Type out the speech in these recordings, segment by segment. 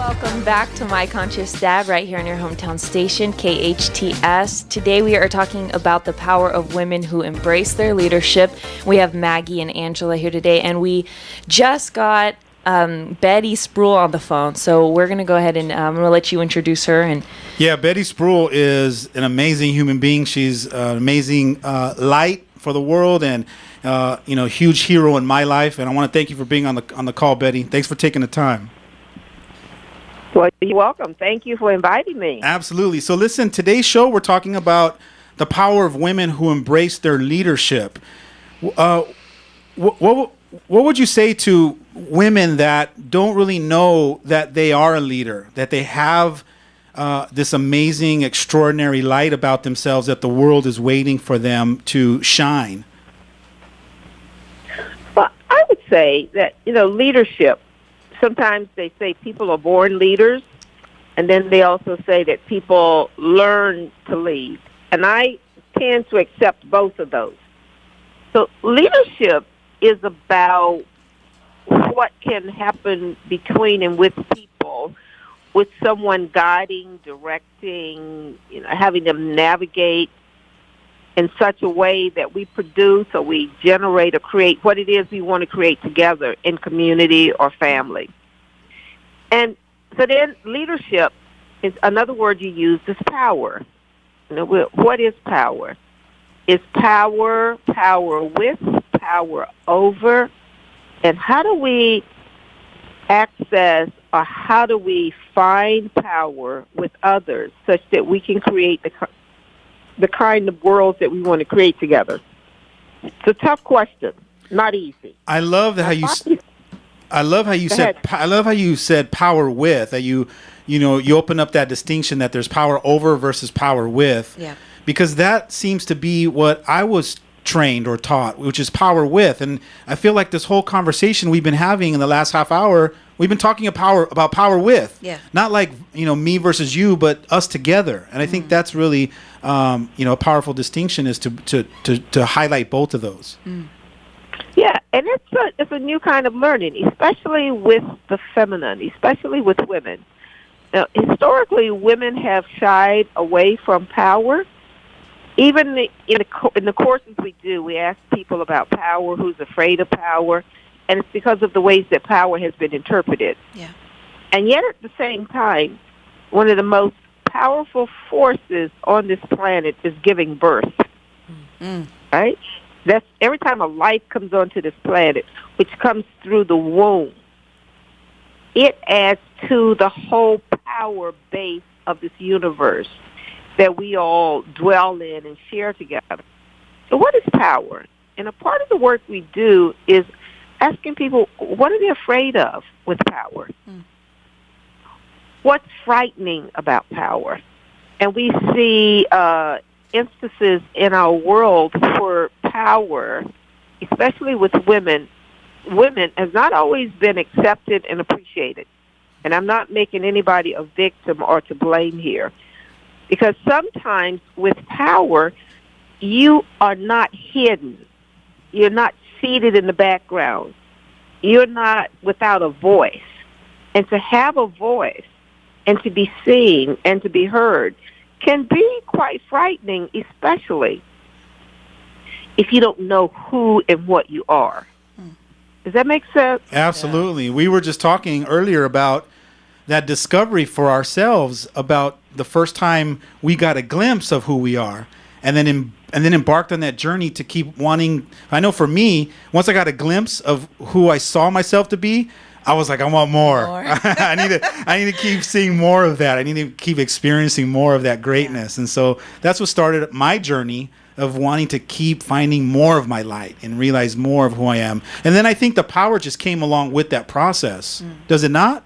Welcome back to My Conscious Dad right here on your hometown station, KHTS. Today we are talking about the power of women who embrace their leadership. We have Maggie and Angela here today, and we just got Betty Spruill on the phone. So we're going to go ahead and I'm going to let you introduce her. And yeah, Betty Spruill is an amazing human being. She's an amazing light for the world and huge hero in my life. And I want to thank you for being on the call, Betty. Thanks for taking the time. Well, you're welcome. Thank you for inviting me. Absolutely. So listen, today's show, we're talking about the power of women who embrace their leadership. What would you say to women that don't really know that they are a leader, that they have this amazing, extraordinary light about themselves that the world is waiting for them to shine? Well, I would say that, leadership, sometimes they say people are born leaders, and then they also say that people learn to lead. And I tend to accept both of those. So leadership is about what can happen between and with people, with someone guiding, directing, having them navigate in such a way that we produce or we generate or create what it is we want to create together in community or family. And so then leadership is another word you use is power. What is power? Is power with, power over, and how do we access or how do we find power with others such that we can create the kind of worlds that we want to create together? It's a tough question, not easy. I love how you said power with, that you open up that distinction that there's power over versus power with. Yeah. Because that seems to be what I was trained or taught, which is power with. And I feel like this whole conversation we've been having in the last half hour, we've been talking about power with. Yeah. Not like, me versus you, but us together. And I think that's really, a powerful distinction is to highlight both of those. Mm. Yeah, and it's a new kind of learning, especially with the feminine, especially with women. Now, historically, women have shied away from power. Even in the courses we do, we ask people about power, who's afraid of power, and it's because of the ways that power has been interpreted. Yeah. And yet at the same time, one of the most powerful forces on this planet is giving birth, right? That's every time a life comes onto this planet, which comes through the womb, it adds to the whole power base of this universe that we all dwell in and share together. So what is power? And a part of the work we do is asking people, what are they afraid of with power? What's frightening about power? And we see instances in our world where power, especially with women has not always been accepted and appreciated. And I'm not making anybody a victim or to blame here. Because sometimes with power, you are not hidden. You're not seated in the background. You're not without a voice. And to have a voice and to be seen and to be heard can be quite frightening, especially if you don't know who and what you are. Does that make sense? Absolutely. Yeah. We were just talking earlier about that discovery for ourselves, about the first time we got a glimpse of who we are, and then embarked on that journey to keep wanting. I know for me, once I got a glimpse of who I saw myself to be, I was like, I want more. I need to keep seeing more of that. I need to keep experiencing more of that greatness. And so that's what started my journey of wanting to keep finding more of my light and realize more of who I am. And then I think the power just came along with that process. Does it not?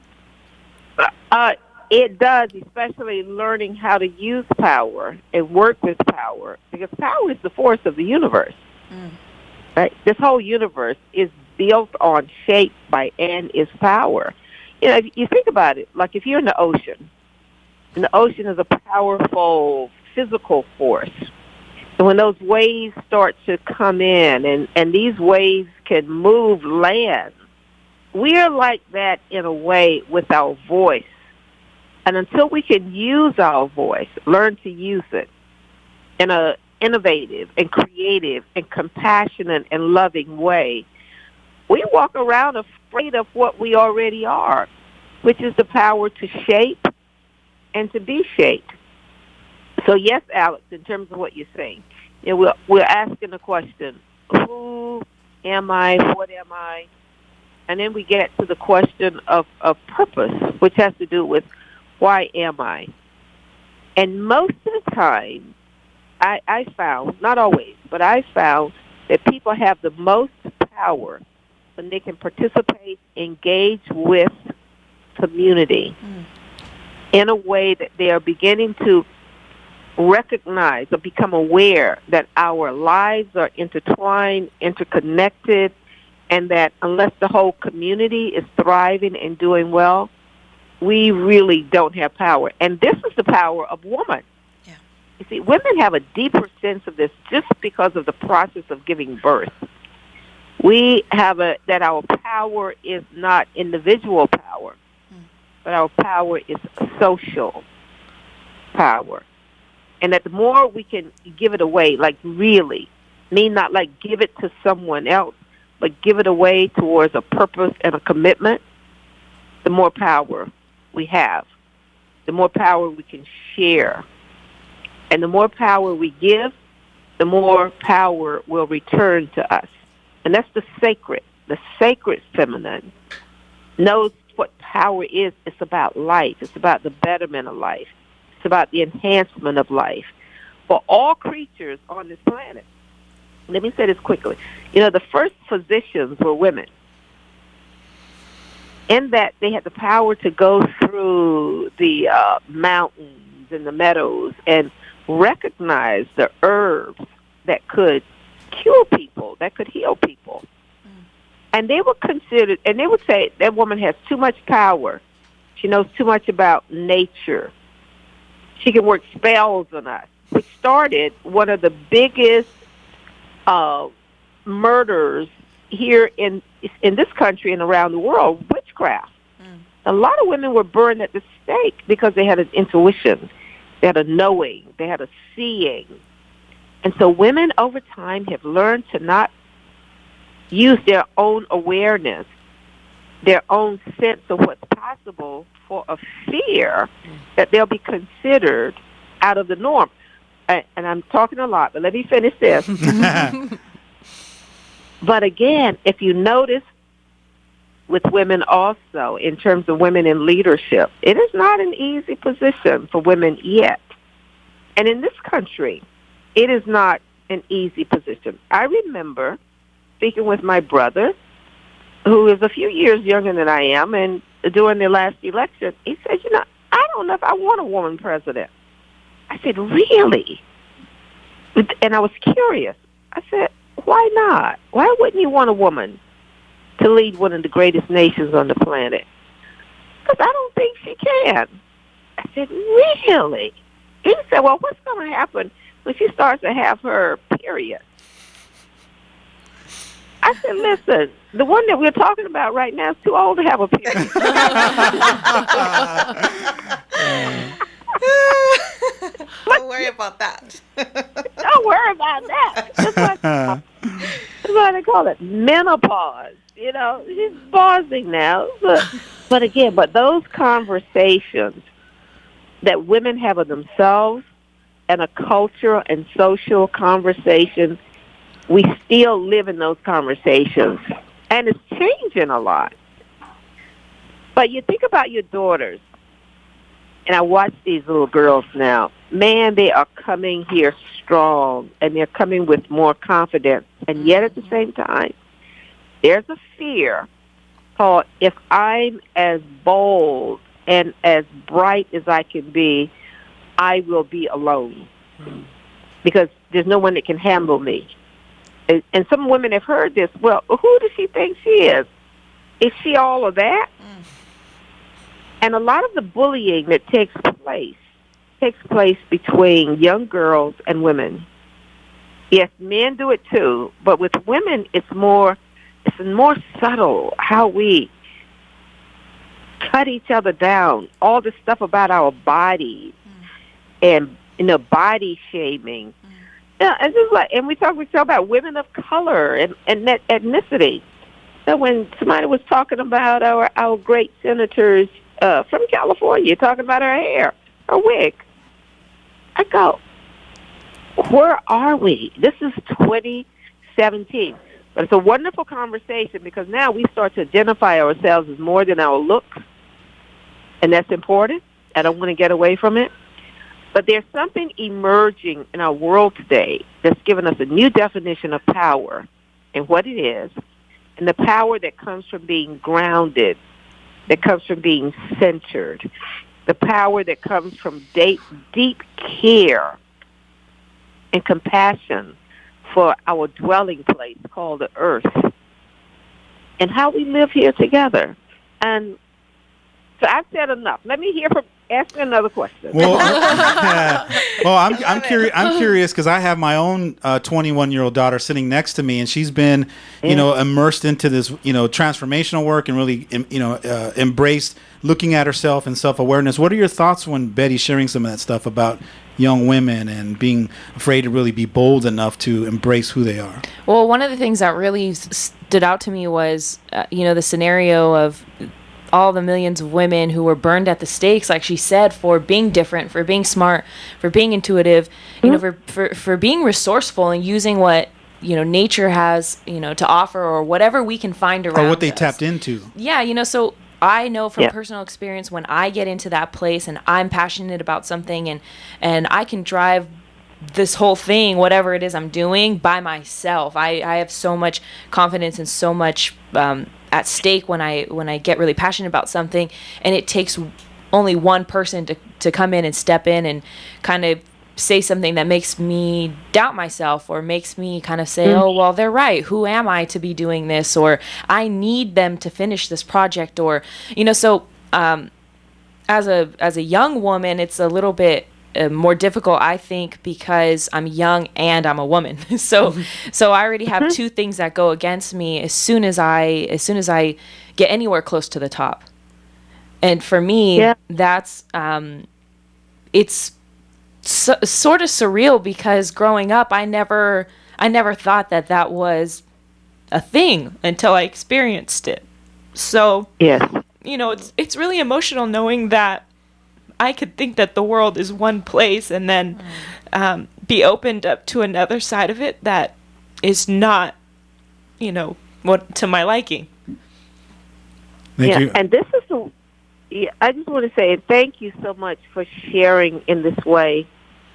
It does, especially learning how to use power and work with power, because power is the force of the universe. Right? This whole universe is built on, shaped by, and is power. If you think about it, like if you're in the ocean is a powerful physical force. And when those waves start to come in, and these waves can move land, we are like that in a way with our voice And until we can use our voice, learn to use it in a innovative and creative and compassionate and loving way, we walk around afraid of what we already are, which is the power to shape and to be shaped. So yes, Alex, in terms of what you're saying, we're asking the question, who am I? What am I? And then we get to the question of purpose, which has to do with why am I? And most of the time, I found, not always, but I found that people have the most power when they can participate, engage with community in a way that they are beginning to recognize or become aware that our lives are intertwined, interconnected, and that unless the whole community is thriving and doing well, we really don't have power. And this is the power of woman. Yeah. You see, women have a deeper sense of this just because of the process of giving birth. We have that our power is not individual power, but our power is social power. And that the more we can give it away, like really, not like give it to someone else, but give it away towards a purpose and a commitment, the more power we have, the more power we can share. And the more power we give, the more power will return to us. And that's the sacred feminine knows what power is. It's about life. It's about the betterment of life. It's about the enhancement of life for all creatures on this planet. Let me say this quickly. The first physicians were women, in that they had the power to go through the mountains and the meadows and recognize the herbs that could cure people, that could heal people. And they were considered, and they would say, that woman has too much power. She knows too much about nature. She can work spells on us, which started one of the biggest murders here in this country and around the world, witchcraft. A lot of women were burned at the stake because they had an intuition, they had a knowing, they had a seeing. And so women over time have learned to not use their own awareness, their own sense of what's possible for a fear that they'll be considered out of the norm. And I'm talking a lot, but let me finish this. But again, if you notice with women also, in terms of women in leadership, it is not an easy position for women yet. And in this country, it is not an easy position. I remember speaking with my brother, who is a few years younger than I am, and during the last election, he said, I don't know if I want a woman president. I said, really? And I was curious. I said, why not? Why wouldn't you want a woman to lead one of the greatest nations on the planet? Because I don't think she can. I said, really? He said, well, what's going to happen when she starts to have her period? I said, listen, the one that we're talking about right now is too old to have a period. Don't worry about that. Don't worry about that. That's what they call it, menopause. She's pausing now. But those conversations that women have of themselves and a cultural and social conversation, we still live in those conversations. And it's changing a lot. But you think about your daughters, and I watch these little girls now. Man, they are coming here strong, and they're coming with more confidence. And yet at the same time, there's a fear called, if I'm as bold and as bright as I can be, I will be alone. Because there's no one that can handle me. And some women have heard this. Well, who does she think she is? Is she all of that? And a lot of the bullying that takes place between young girls and women. Yes, men do it too, but with women, it's more subtle how we cut each other down. All this stuff about our bodies and, body shaming. Yeah, it's just like, and we talk about women of color and ethnicity. So when somebody was talking about our great senators from California, talking about her hair, her wig, I go, where are we? This is 2017. But it's a wonderful conversation because now we start to identify ourselves as more than our looks, and that's important. I don't want to get away from it. But there's something emerging in our world today that's given us a new definition of power and what it is, and the power that comes from being grounded, that comes from being centered, the power that comes from deep care and compassion for our dwelling place called the earth and how we live here together. And so I've said enough. Let me ask me another question. Well, I'm curious because I have my own 21-year-old daughter sitting next to me, and she's been, immersed into this, transformational work and really, embraced looking at herself and self-awareness. What are your thoughts when Betty's sharing some of that stuff about young women and being afraid to really be bold enough to embrace who they are? Well, one of the things that really stood out to me was, the scenario of all the millions of women who were burned at the stakes, like she said, for being different, for being smart, for being intuitive, for being resourceful and using what, nature has, to offer or whatever we can find around us. Or what they tapped into. Yeah, so I know from personal experience when I get into that place and I'm passionate about something and I can drive this whole thing, whatever it is I'm doing, by myself. I have so much confidence and so much at stake when I get really passionate about something, and it takes only one person to come in and step in and kind of say something that makes me doubt myself or makes me kind of say, oh, well, they're right. Who am I to be doing this? Or I need them to finish this project. Or, so as a young woman, it's a little bit more difficult, I think, because I'm young and I'm a woman. So I already have two things that go against me as soon as I get anywhere close to the top. And for me, that's it's sort of surreal because growing up, I never thought that was a thing until I experienced it. So it's really emotional knowing that I could think that the world is one place and then be opened up to another side of it that is not, what to my liking. Thank you. And this is I just want to say thank you so much for sharing in this way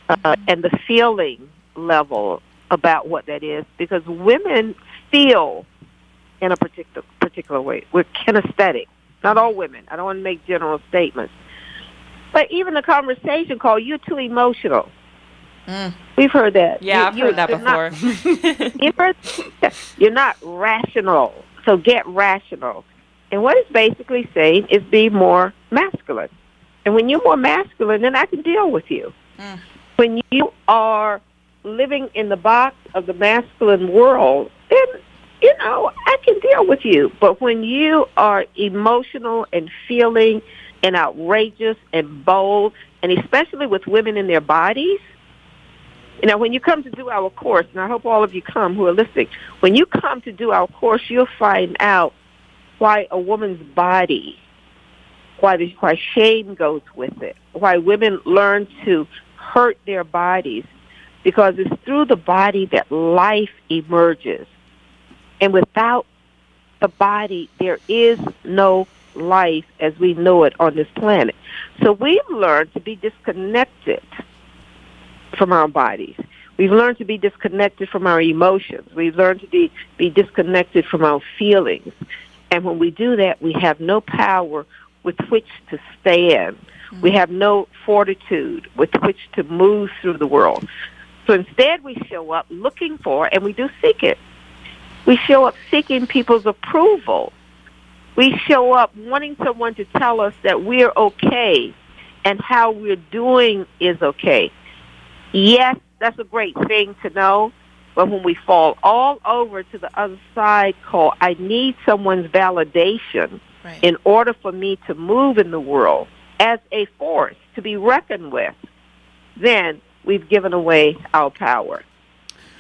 and the feeling level about what that is, because women feel in a particular way. We're kinesthetic. Not all women. I don't want to make general statements. But even the conversation called, you're too emotional. We've heard that. Yeah, I've heard that before. You're not rational, so get rational. And what it's basically saying is be more masculine. And when you're more masculine, then I can deal with you. When you are living in the box of the masculine world, then, I can deal with you. But when you are emotional and feeling and outrageous and bold, and especially with women in their bodies, when you come to do our course, and I hope all of you come who are listening, when you come to do our course, you'll find out why a woman's body, why shame goes with it, why women learn to hurt their bodies, because it's through the body that life emerges. And without the body, there is no life as we know it on this planet. So we've learned to be disconnected from our bodies. We've learned to be disconnected from our emotions. We've learned to be disconnected from our feelings. And when we do that, we have no power with which to stand. We have no fortitude with which to move through the world. So instead we show up looking for, and we do seek it. We show up seeking people's approval. We show up wanting someone to tell us that we're okay and how we're doing is okay. Yes, that's a great thing to know, but when we fall all over to the other side called, I need someone's validation, Right. in order for me to move in the world as a force to be reckoned with, then we've given away our power.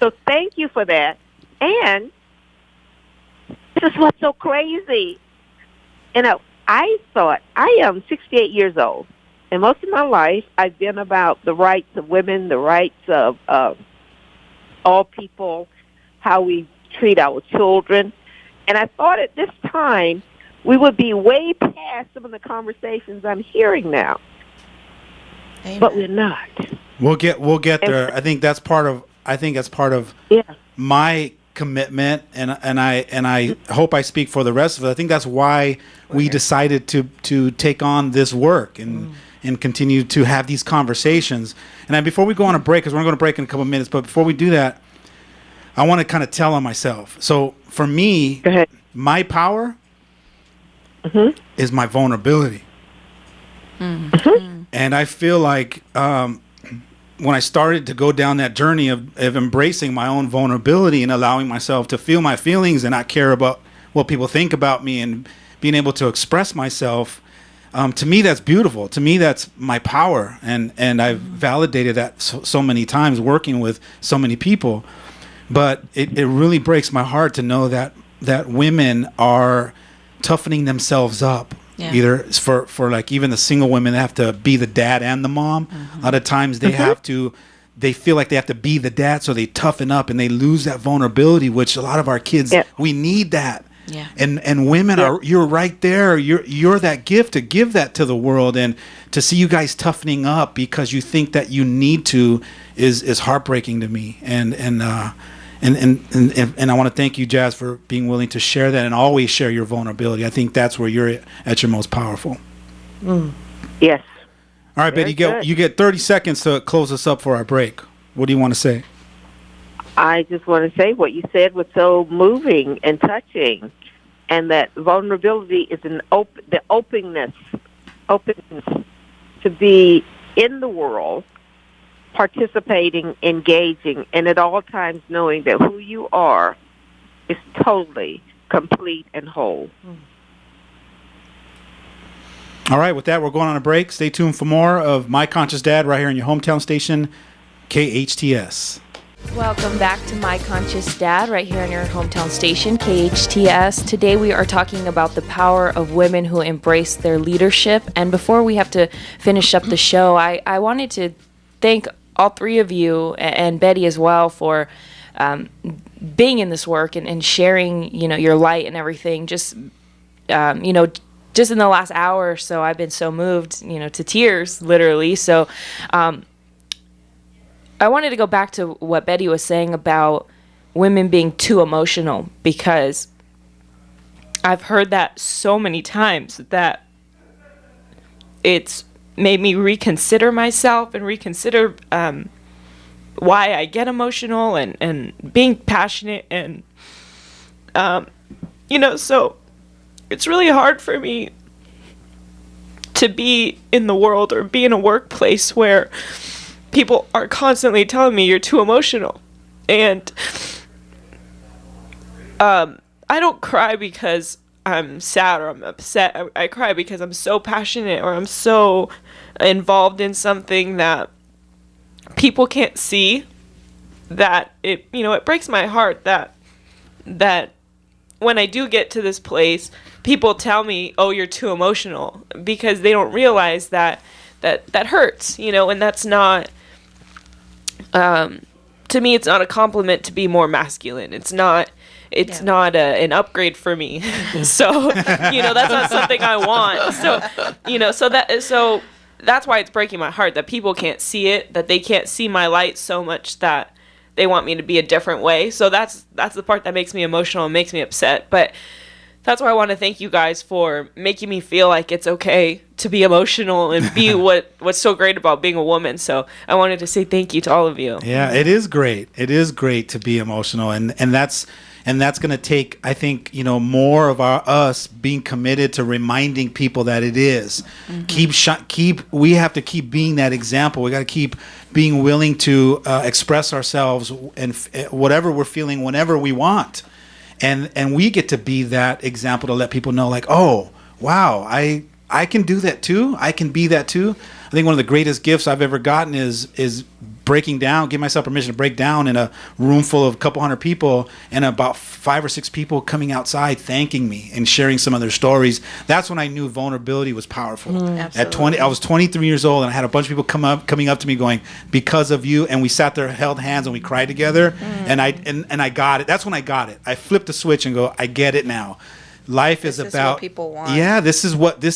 So thank you for that. And this is what's so crazy. I thought, I am 68 years old, and most of my life I've been about the rights of women, the rights of all people, how we treat our children. And I thought at this time we would be way past some of the conversations I'm hearing now. Amen. But we're not. We'll get there. I think that's part of Yeah. my commitment, and I hope I speak for the rest of it. I think that's why we decided to take on this work and continue to have these conversations. And before we go on a break, because we're going to break in a couple of minutes, but before we do that, I want to kind of tell on myself. So for me, Go ahead. my power is my vulnerability. And I feel like when I started to go down that journey of embracing my own vulnerability and allowing myself to feel my feelings and not care about what people think about me and being able to express myself, to me, that's beautiful. To me, that's my power. And I've validated that so many times working with so many people. But it really breaks my heart to know that women are toughening themselves up. Yeah. Either for like even the single women that have to be the dad and the mom. A lot of times they feel like they have to be the dad, so they toughen up and they lose that vulnerability, which a lot of our kids, we need that. Yeah. And women you're right there. You're that gift to give that to the world, and to see you guys toughening up because you think that you need to is heartbreaking to me. And I want to thank you, Jazz, for being willing to share that and always share your vulnerability. I think that's where you're at your most powerful. Yes. All right, Betty, you get 30 seconds to close us up for our break. What do you want to say? I just want to say what you said was so moving and touching, and that vulnerability is the openness to be in the world, participating, engaging, and at all times knowing that who you are is totally complete and whole. All right, with that, we're going on a break. Stay tuned for more of My Conscious Dad right here on your hometown station, KHTS. Welcome back to My Conscious Dad right here on your hometown station, KHTS. Today we are talking about the power of women who embrace their leadership. And before we have to finish up the show, I wanted to thank all three of you and Betty as well for being in this work and sharing, your light and everything. Just in the last hour or so, I've been so moved, to tears, literally. So I wanted to go back to what Betty was saying about women being too emotional, because I've heard that so many times that it's made me reconsider myself and reconsider why I get emotional and being passionate. And, so it's really hard for me to be in the world or be in a workplace where people are constantly telling me you're too emotional. And I don't cry because I'm sad or I'm upset. I cry because I'm so passionate or I'm so involved in something that people can't see, that it breaks my heart that when I do get to this place, people tell me, "Oh, you're too emotional," because they don't realize that hurts, and that's not, to me, it's not a compliment to be more masculine. It's not an upgrade for me. So, that's not something I want. So that's why it's breaking my heart that people can't see it, that they can't see my light so much that they want me to be a different way. So that's the part that makes me emotional and makes me upset. But that's why I want to thank you guys for making me feel like it's okay to be emotional and be what's so great about being a woman. So I wanted to say thank you to all of you. Yeah, it is great. It is great to be emotional, and that's going to take, I think, more of us being committed to reminding people that it is. We have to keep being that example. We got to keep being willing to express ourselves and whatever we're feeling whenever we want. And we get to be that example to let people know, like, oh, wow, I can do that too. I can be that too. I think one of the greatest gifts I've ever gotten is breaking down, give myself permission to break down in a room full of a couple hundred people and about 5 or 6 people coming outside thanking me and sharing some of their stories. That's when I knew vulnerability was powerful. At 20, I was 23 years old and I had a bunch of people coming up to me going, because of you, and we sat there, held hands, and we cried together. And I got it. That's when I got it. I flipped the switch and go, I get it now. Life is about, this is what people want. Yeah, this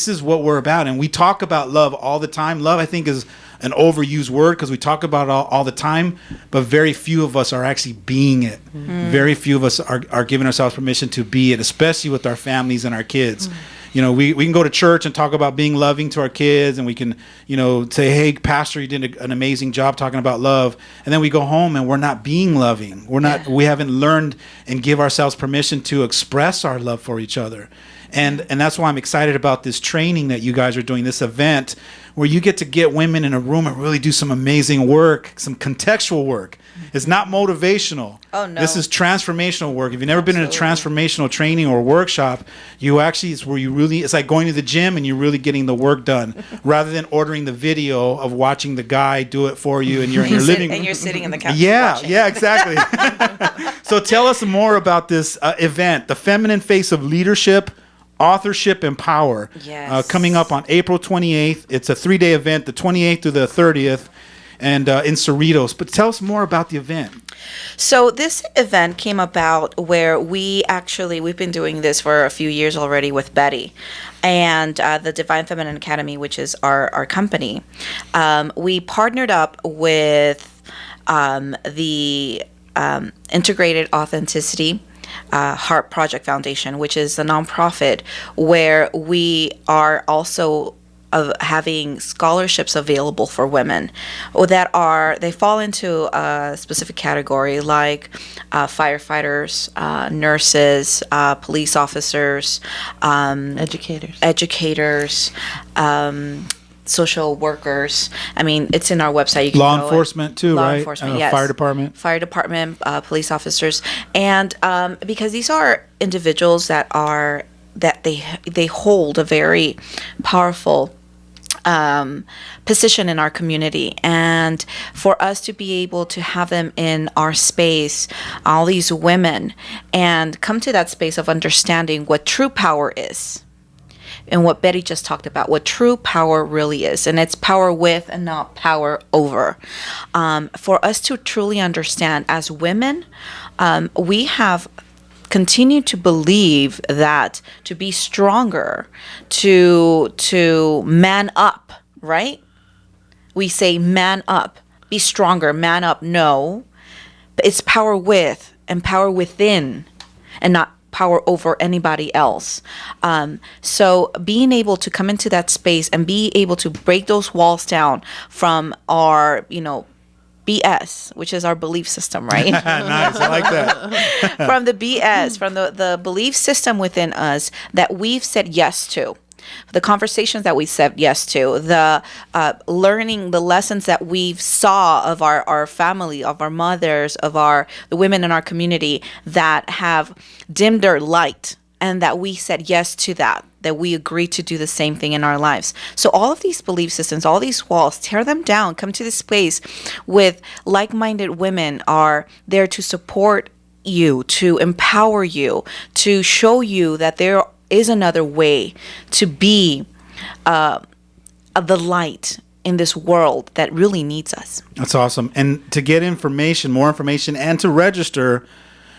is what we're about. And we talk about love all the time. Love, I think, is an overused word because we talk about it all the time, but very few of us are actually being it. Very few of us are giving ourselves permission to be it, especially with our families and our kids. You know, we can go to church and talk about being loving to our kids, and we can, you know, say, hey, pastor, you did an amazing job talking about love. And then we go home and we're not being loving. We haven't learned and give ourselves permission to express our love for each other. And that's why I'm excited about this training that you guys are doing, this event where you get to get women in a room and really do some amazing work, some contextual work. It's not motivational. Oh, no. This is transformational work. If you've never been in a transformational training or workshop, it's where you really, it's like going to the gym and you're really getting the work done rather than ordering the video of watching the guy do it for you and you're in your living room. And you're sitting in the couch watching. Yeah, exactly. So tell us more about this event, The Feminine Face of Leadership, Authorship, and Power. Yes. Coming up on April 28th. It's a 3-day event, the 28th through the 30th. And in Cerritos. But tell us more about the event. So this event came about where we've been doing this for a few years already with Betty and the Divine Feminine Academy, which is our company. We partnered up with the Integrated Authenticity Heart Project Foundation, which is a nonprofit where we are also of having scholarships available for women they fall into a specific category like firefighters, nurses, police officers, educators, social workers. I mean, it's in our website. You can law enforcement too, law right? Enforcement, yes. Fire department, police officers, and because these are individuals that they hold a very powerful position in our community, and for us to be able to have them in our space, all these women, and come to that space of understanding what true power is and what Betty just talked about, what true power really is, and it's power with and not power over. For us to truly understand as women, we have continue to believe that to be stronger, to man up, right? We say man up, be stronger, man up. No, it's power with and power within and not power over anybody else. So being able to come into that space and be able to break those walls down from our, BS, which is our belief system, right? Nice, I like that. From the BS, from the belief system within us that we've said yes to, the conversations that we said yes to, the learning the lessons that we've saw of our family, of our mothers, of the women in our community that have dimmed their light, and that we said yes to that we agreed to do the same thing in our lives. So all of these belief systems, all these walls, tear them down, come to this space with like-minded women are there to support you, to empower you, to show you that there is another way to be the light in this world that really needs us. That's awesome. And to get more information, and to register,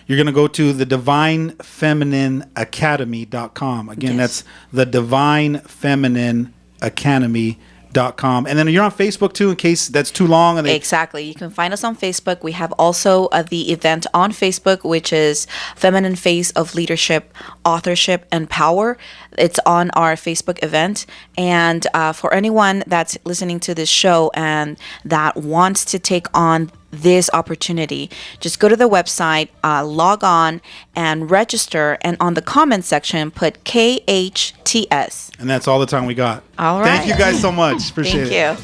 you're going to go to the divinefeminineacademy.com. Again, Yes. That's the divinefeminineacademy.com. And then you're on Facebook too, in case that's too long. Exactly. You can find us on Facebook. We have also the event on Facebook, which is Feminine Face of Leadership, Authorship, and Power. It's on our Facebook event. And for anyone that's listening to this show and that wants to take on this opportunity, just go to the website, log on and register, and on the comment section put KHTS. And that's all the time we got. All right. Thank you guys so much. Appreciate it. Thank you.